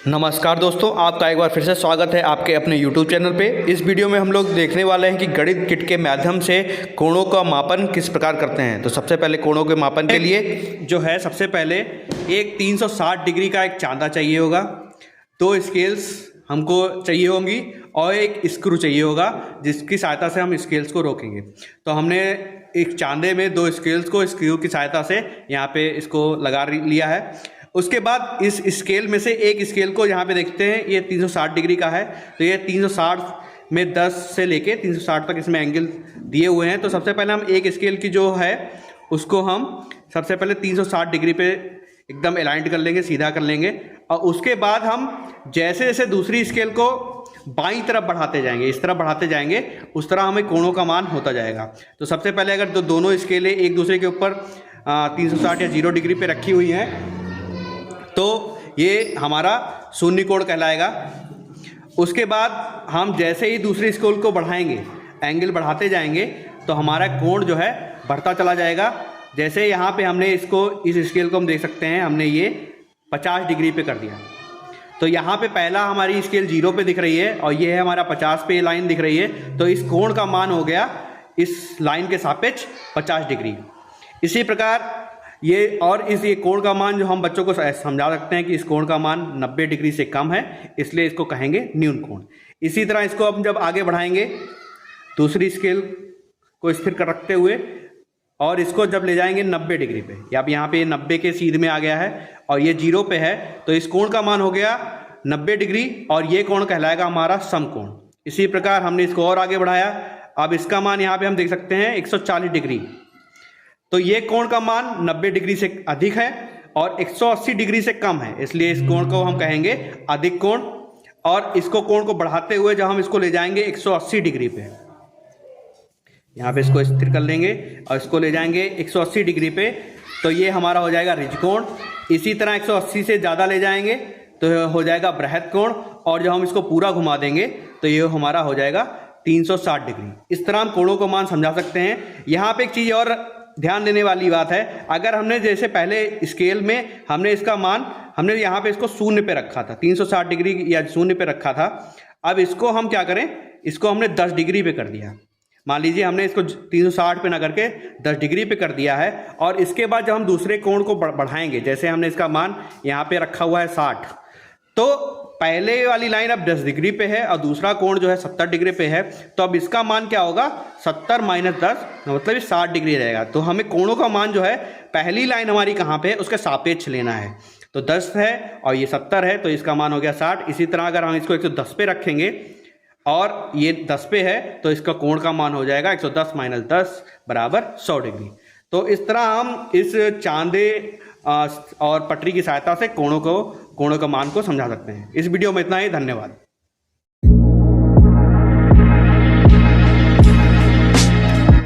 नमस्कार दोस्तों, आपका एक बार फिर से स्वागत है आपके अपने YouTube चैनल पे। इस वीडियो में हम लोग देखने वाले हैं कि गणित किट के माध्यम से कोणों का मापन किस प्रकार करते हैं। तो सबसे पहले कोणों के मापन के लिए जो है सबसे पहले एक 360 डिग्री का एक चांदा चाहिए होगा, 2 स्केल्स हमको चाहिए होंगी और एक स्क्रू चाहिए होगा जिसकी सहायता से हम स्केल्स को रोकेंगे। तो हमने एक चांदे में 2 स्केल्स को स्क्रू की सहायता से यहाँ पे इसको लगा लिया है। उसके बाद इस स्केल में से एक स्केल को यहाँ पे देखते हैं, ये 360 डिग्री का है। तो ये 360 में 10 से लेके 360 तक इसमें एंगल दिए हुए हैं। तो सबसे पहले हम एक स्केल की जो है उसको हम सबसे पहले 360 डिग्री पे एकदम अलाइंड कर लेंगे, सीधा कर लेंगे। और उसके बाद हम जैसे जैसे दूसरी स्केल को बाईं तरफ बढ़ाते जाएंगे, इस तरफ बढ़ाते जाएंगे, उस तरह हमें कोणों का मान होता जाएगा। तो सबसे पहले अगर दोनों स्केलें एक दूसरे के ऊपर 360 या 0 डिग्री पे रखी हुई हैं तो ये हमारा शून्य कोण कहलाएगा। उसके बाद हम जैसे ही दूसरी स्केल को बढ़ाएंगे, एंगल बढ़ाते जाएंगे, तो हमारा कोण जो है बढ़ता चला जाएगा। जैसे यहाँ पे हमने इसको, इस स्केल को हम देख सकते हैं, हमने ये 50 डिग्री पे कर दिया। तो यहाँ पे पहला हमारी स्केल 0 पे दिख रही है और ये है हमारा 50 पे लाइन दिख रही है। तो इस कोण का मान हो गया इस लाइन के सापेक्ष 50 डिग्री। इसी प्रकार ये कोण का मान जो हम बच्चों को समझा सकते हैं कि इस कोण का मान 90 डिग्री से कम है, इसलिए इसको कहेंगे न्यून कोण। इसी तरह इसको हम जब आगे बढ़ाएंगे दूसरी स्केल को स्थिर कर रखते हुए और इसको जब ले जाएंगे 90 डिग्री पे, या अब यहाँ पे 90 के सीध में आ गया है और ये 0 पे है, तो इस कोण का मान हो गया 90 डिग्री और ये कोण कहलाएगा हमारा समकोण। इसी प्रकार हमने इसको और आगे बढ़ाया, अब इसका मान यहाँ पे हम देख सकते हैं 140 डिग्री। तो ये कोण का मान 90 डिग्री से अधिक है और 180 डिग्री से कम है, इसलिए इस कोण को हम कहेंगे अधिक कोण। और इसको कोण को बढ़ाते हुए जब हम इसको ले जाएंगे 180 डिग्री पे, यहाँ पे इसको स्थिर कर लेंगे और इसको ले जाएंगे 180 डिग्री पे, तो ये हमारा हो जाएगा ऋज कोण। इसी तरह 180 से ज़्यादा ले जाएंगे तो हो जाएगा बृहद कोण, और जब हम इसको पूरा घुमा देंगे तो ये हमारा हो जाएगा 360 डिग्री। इस तरह हम कोणों को मान समझा सकते हैं। यहाँ पे एक चीज़ और ध्यान देने वाली बात है, अगर हमने जैसे पहले स्केल में हमने इसका मान, हमने यहाँ पे इसको शून्य पे रखा था, 360 डिग्री या शून्य पे रखा था। अब इसको हम क्या करें, इसको हमने 10 डिग्री पे कर दिया। मान लीजिए हमने इसको 360 पे ना करके 10 डिग्री पे कर दिया है। और इसके बाद जब हम दूसरे कोण को बढ़ाएंगे, जैसे हमने इसका मान यहाँ पे रखा हुआ है 60, तो पहले वाली लाइन अब 10 डिग्री पे है और दूसरा कोण जो है 70 डिग्री पे है। तो अब इसका मान क्या होगा, 70 माइनस 10 मतलब 60 डिग्री रहेगा। तो हमें कोणों का मान जो है पहली लाइन हमारी कहाँ पे है उसके सापेक्ष लेना है। तो 10 है और ये 70 है, तो इसका मान हो गया 60। इसी तरह अगर हम इसको 110 पे रखेंगे और ये 10 पे है, तो इसका कोण का मान हो जाएगा 110 माइनस 10 बराबर 100 डिग्री। तो इस तरह हम इस चांदे और पटरी की सहायता से कोणों का मान को समझा सकते हैं। इस वीडियो में इतना ही, धन्यवाद।